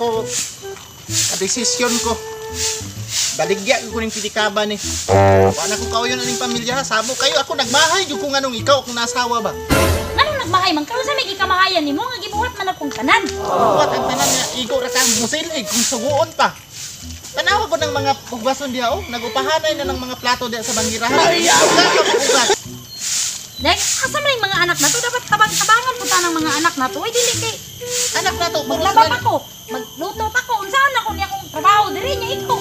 ako desisyon ko. Baligya ko ning pitikaba ni. Wala ko kauyon aning pamilya, sabo kayo ako nagmahay jud kung anong ikaw kung nasawa ba. Anong nagmahay man karon sa may gikamahayan nimo nga gibuhat man akong tanan. Buhat ang tanan nga igo ra kang musilig kung suguon pa. Tanawa ko ng mga pugbason diha oh, nagupahanay na ng mga plato diha sa bangirahan. Ugas. Next, asa man yung mga anak na to dapat tabang-tabangan puta ng mga anak na to. Ay dili kay Anak na to, maglaba pa ko, magluto pa ko. Unsaon ako niya kung trabaho diri niya ito.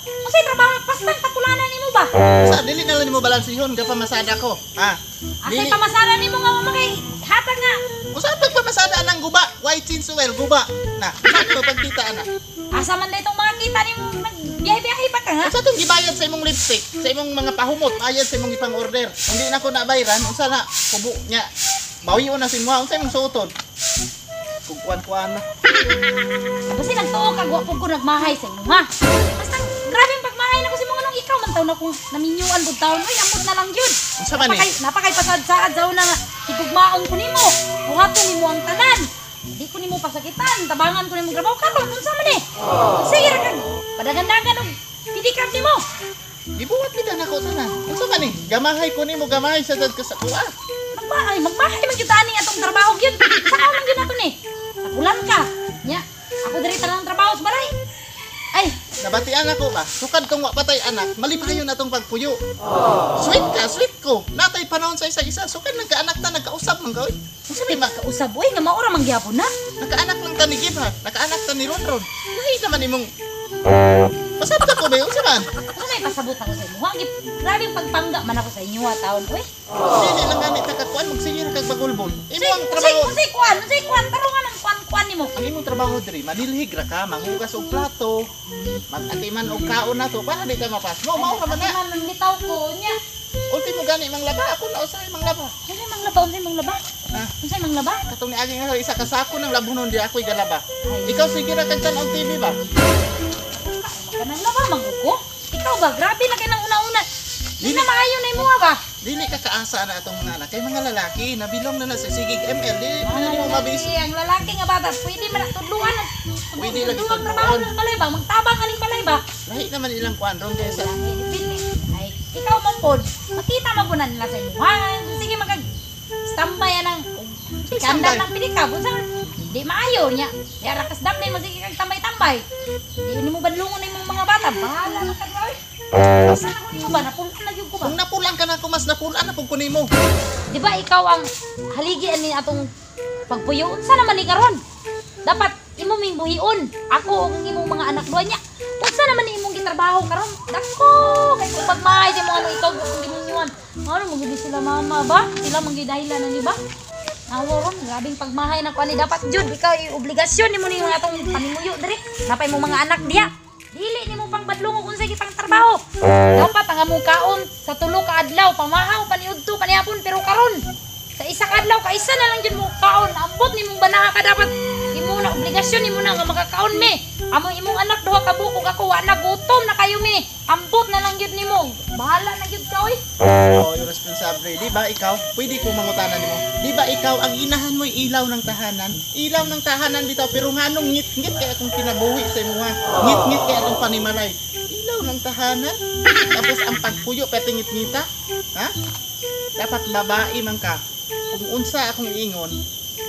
Unsay trabaho pastang takulanan nimo ba? Sa dili na lang nimo balansihon ka pamasada ko. Ha? Asay pamasaran nimo nga mamagay hatag nga. Usa pag pamasada anang guba, white chinsuel guba. Na, sakto pagkita ana. Asa man itong mga kita nimo nagbiyahe-biyahe pa ka nga. Unsa tong gibayad sa imong lipstick, sa imong mga pahumot, bayad sa imong ipang order. Hindi na ko nabayran, unsa na kubo nya. Bawion na sinmo, unsa imong suoton? Kugkuan-kuan na. Kasi nagtuo ka gwapo ko nagmahay sa imo ha. Basta grabe ang pagmahay na ko si mga nung ikaw man taon akong naminyuan bud taon. Oy amot na lang yun. Unsa man ni? Napakay pasad-saad daw na nga higugmaon ko nimo. Buhaton nimo ang tanan. Hindi ko nimo pasakitan, tabangan ko nimo trabaho karon unsa man ni? Sige ra kag padagandagan og pidikap nimo. Gibuhat mi na ko sana. Unsa man ni? Gamahay ko nimo, gamahay sa dad ka sa kuha. Magbahay man gyud ani atong trabaho gyud. Saka man gyud nato ni. Takulan ka. Nya, ako diri tanang trabaho sa balay. Ay, Nabatian ako ba? Sukad kong wapatay anak, malipayon atong pagpuyo. Sweet ko. Natay panahon sa isa-isa. Sukad nagkaanak ta, nagkausap man ka, oy. unsa may makausab oy nga maura man gyapon na. Nakaanak lang ta ni Gib ha. Nakaanak ta ni Ronron. Lahi naman imong pasabot ako ba yun? Unsa man? Unsa may pasabot ako sa imo? Hangip, grabe pagpangga man ako sa inyo ha taon oy. Dili lang ganit ta kakuan magsige kag bagulbol. Imo ang trabaho. Unsay kuan, tarungan ang kuan nimo. Ang imong trabaho diri, manilhig ra ka, manghugas og plato, mag-atiman og kaon nato para di ka mapas. Mao ka man na. Man nitaw ko nya. Ultimo gani mang laba ako na usay mang laba. Unsay mang laba? Ah, Unsay mang laba? katong niagi nga isa ka sako ng labunon di ako'y galaba. Ikaw sige ra kag tan-og TV ba? Kanang laba man ko. Ikaw ba grabe na kay nang una-una. Di na maayo na imo ba? Dili ka kaasa na atong mga anak kay mga lalaki nabilong na sa sigig ML di mo mabis. Ang lalaki nga bata pwede man tudluan. Pwede lagi tudluan tudluan. trabaho ng balay ba? Magtabang aning balay ba? Lahi naman ilang kuan ron kay sa Ay, ikaw man pod. Makita man po na nila sa imo. Ha? Sige magag standby anang kandang ng pinikab. Unsa di maayo niya. Ya rakas dam na mo sige kag tambay-tambay. Di nimo badlungon na imong mga bata. Bahala na ka oy. Asa na ko nimo ba napulan na gyud ko ba? kung napulang ka na ako mas napulan na pug kunimo. Di ba ikaw ang haligi ani atong pagpuyo? Unsa naman ni karon? Dapat imo ming buhion. Ako ang imong mga anak duha niya. Unsa naman ni imong gitrabaho karon? Dako kay kung pagmahay di mo ano ikaw kung gininyon. Ano mo gid sila mama ba? Sila man gid dahilan ni ba? Naworon, grabing pagmahay na ko ani dapat jud ikaw obligasyon nimo ni atong panimuyo diri. Napay mo mga anak diha. Dili nimo pang badlungo kung sige pang trabaho. Dapat ang among kaon sa tulo ka adlaw pamahaw paniudto panihapon pero karon sa isa ka adlaw ka isa na lang jud mo kaon. Ambot nimong banaha ka dapat imo na obligasyon nimo na nga makakaon me. Amo imong anak duha ka bukog ako wa na gutom na kayo me. Ambot na lang jud nimo. Bahala na jud ka oy. Oh, yung responsable. Di ba ikaw? Pwede ko mangutanan nimo. Di ba ikaw ang inahan mo'y ilaw ng tahanan? Ilaw ng tahanan bitaw pero nganong ngit-ngit kay akong kinabuhi sa imo ha. Ngit-ngit kay akong panimalay. Ilaw ng tahanan. Tapos ang pagpuyo pati ngit-ngita. Ha? Dapat babae man ka. Kung unsa akong iingon,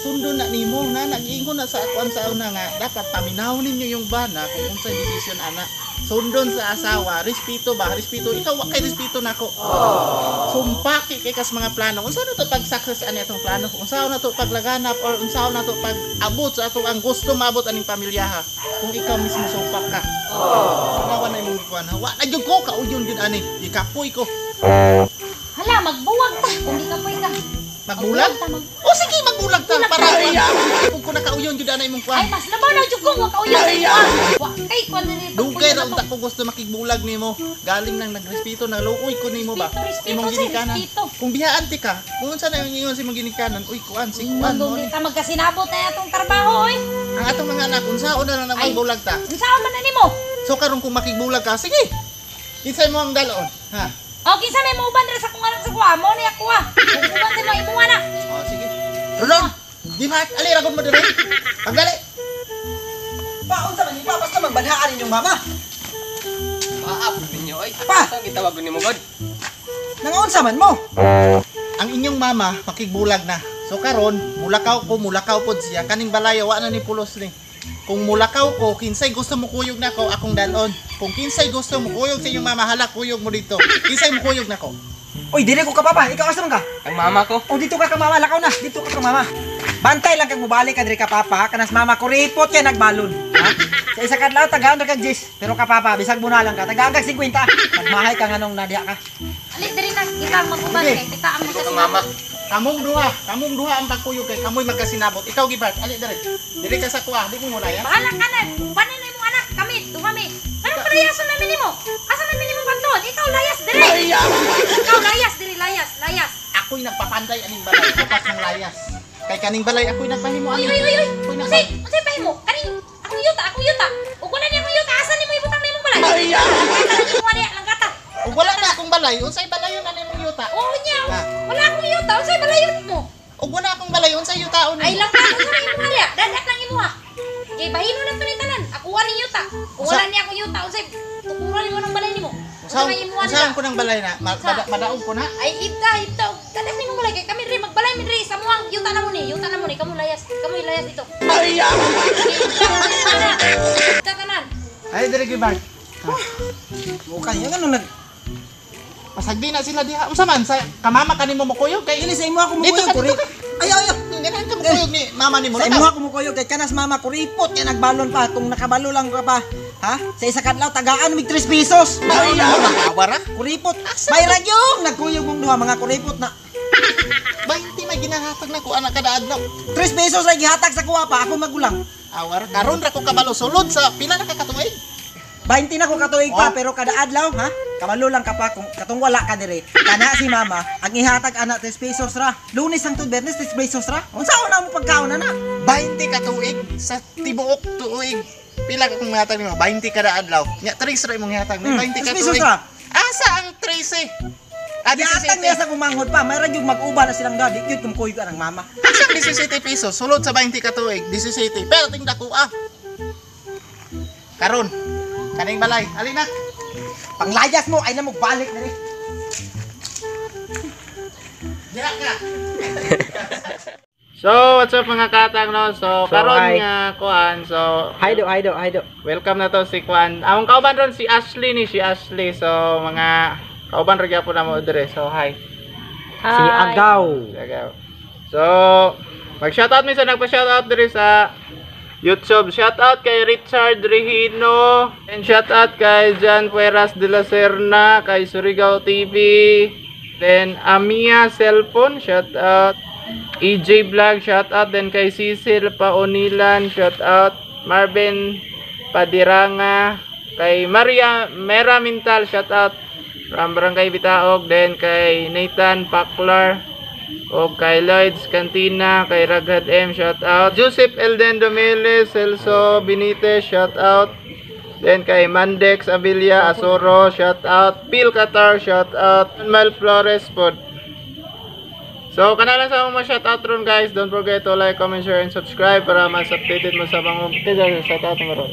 sundo na nimo na nag-iingon na sa akuan sa una nga dapat paminaw ninyo yung bana kung unsa desisyon ana. Sundon sa asawa, respeto ba? Respeto. Ikaw wa kay respeto nako. Sumpaki kay kas mga plano. Unsa na to pag success ani atong plano? Unsa na to paglaganap or unsa na to pag abot sa ato ang gusto maabot aning pamilyaha? Kung ikaw mismo sumpak ka. Nawa na imong kuan. Wa na jud ko kauyon jud ani. Ikapoy ko. Hala magbuwag ta kung di ka poy ka. Magbulag? O sige, magbulag ta para kung nakauyon jud ana imong kuan. Ay mas labaw na jud ko wa kauyo sa iyo. Wa kay kuan diri. Dugay ra unta ko gusto makigbulag nimo. Galing nang nagrespeto na luoy ko nimo ba. Imong ginikanan. Kung bihaan ti ka, kung unsa na yung ingon sa imong ginikanan, uy kuan si kuan mo. Hindi ta magkasinabot na atong trabaho oy. Ang atong mga anak unsaon na lang magbulag ta. Unsaon man na nimo? So karon kung makigbulag ka, sige. Kinsay mo ang dalon, ha? O kinsa may muuban diri sa kung anak sa kuha mo ni ako ah. Kung uban sa mga imong anak. Oh, sige. Rolon, di ma ali ra gud mo dire. Pagdali. ang banhaan ninyong mama. Maap ninyo ay. Pa! Saan gitawag ni mo god? Nangaunsa man mo. Ang inyong mama makigbulag na. So karon, mulakaw pod siya. Kaning balaya wa na ni pulos ni. Kung mulakaw ko, kinsay gusto mo kuyog na ko, akong dalon. Kung kinsay gusto mo kuyog sa inyong mama, hala kuyog mo dito. Kinsay mo kuyog na ko. Uy, dili ko ka papa. Ikaw asa man ka? Ang mama ko. O dito ka mama, lakaw na. Dito ka mama. Bantay lang kag mubalik ka diri ka papa, kanas mama ko ripot kay nagbalon. Ha? Sa isa kadlaw tagaan ra kag 10, pero ka papa bisag bunalan ka, tagaan kag 50. Magmahay ka nganong nadiha ka. Ali diri na kita magkuban kay kita ang Ito kang mama. Kamong duha ang pagkuyog kay kamoy magkasinabot. Ikaw gibart, ali dire. Diri ka sa kuha, di mo mula yan. Bahala ka na. Banin na imong anak kami, kami. Anong palayason namin nimo? Asa namin nimo pagtuon? Ikaw layas dire. Ikaw layas dire, layas. Ako'y nagpapanday aning balay, kapag kong layas. Kay kaning balay ako'y nagpahimo Uy. Ako'y Unsay pahimo? Kani akong yuta. Ug wala ni akong yuta, asa nimo ibutang nimo balay? Langkata ni langkata. Ug wala na akong balay, unsay balayon ani mong yuta? Oh, nya. Ha? Wala akong yuta, unsay balayon mo? Ug wala akong balay, unsay yutaon Ay ni? langkata sa imong halya. Dadak lang imo ha. Kay bahino lang to ni tanan. Ako wala ni yuta. Kung wala ni akong yuta, unsay tukuran mo ng balay nimo? Usahan ko ng balay na, madaog ko na. Ay ita. Dadak nimo balay kay kami rin magbalay mi rin sa muang yuta na mo ni. Kamu layas dito. Ay ya. Tanan. Ay dire gibart. Mukha yan ano nag Pasagdi na sila diha. Unsa man sa kamama kanimo mo kuyog kay Dili sa imo ako Dito mukuyog ka, kuri. dito Ayo. Ganyan ka mo kuyog ni mama nimo. Sa imo ako mukuyog kay kanas mama ko ripot kay nagbalon pa kung nakabalo lang ka pa. Ha? Sa isa kadlaw tagaan mig 3 pesos. Ay ya. Awara. Kuripot. May ragyong nagkuyog mong duha mga kuripot na. 20 may ginahatag na ko anak kada adlaw. 3 pesos ra gihatag sa kuha pa ako magulang. Awar karon ra ko kabalo sulod sa pila na ka katuig. 20 na ko katuig pa Oh. pero kada adlaw ha kabalo lang ka pa kung katong wala ka dire kana si mama ang ihatag anak 3 pesos ra Lunes hangtod Biyernes 3 pesos ra unsaon na mo pagkaon na 20 ka tuig sa tibuok tuig. Pila ka kung hatag nimo? 20 kada adlaw. Nya 3 ra imong hatag ni 20 ka 3 pesos tuig. ra Asa ang 13? ihatag niya sa kumanghod pa may ragyog mag-uba na silang dadi gyud kumkuyog ang mama Asa 17 pesos sulod sa 20 ka tuig? 17. Pero ting dako Karon kaning balay. Ali na. panglayas mo ay na mo balik diri Diha ka. So, what's up mga katang no? So, karon hi. nga kuan. So, Haydo welcome na to si kuan. Among kauban ron si Ashley ni si Ashley. So, mga kauban ra gyapon na mo dire. So, hi. si Agaw Agaw. So, mag-shoutout mi sa nagpa-shoutout dire sa YouTube. Shoutout kay Richard Regino. And shoutout kay Jan Pueras de la Serna, kay Surigao TV. Then Amia Cellphone, shoutout. EJ Vlog, shoutout. Then kay Cecil Paonilan, shoutout. Marvin Padiranga, kay Mera Mintal, shoutout. From Barangay Bitaog. Then kay Nathan Paklar, o kay Lloyd's Cantina, kay Ragad M, shoutout. Joseph Elden Domeles, Celso Benitez, shoutout. Then kay Mandex Abilia Asoro, shoutout. Phil Qatar, shoutout. Mel Flores pod. So kana lang sa mga shoutout ron guys. Don't forget to like, comment, share, and subscribe para mas updated mo sa mga shoutout mo ron.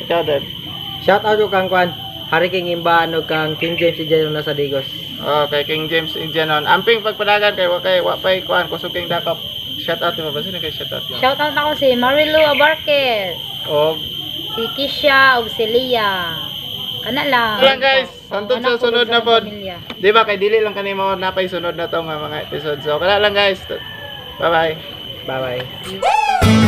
Ikaw din. shout out ko kang kwan Hari King Imba no kang King James si Jeno na sa Digos Okay, King James Indianon. Amping pagpadagan kay wapay kuan kusog king dakop. Shoutout mo ba sino kay shoutout mo? Shoutout ako si Marilu Abarquez, Og si Kisha ug si Lia. Kana lang. Wala guys, hantod sa Anak ko sunod sa na pod. pamilya. Di ba kay dili lang kanimo napay sunod na to nga mga episode. So kala lang guys. Bye bye. bye bye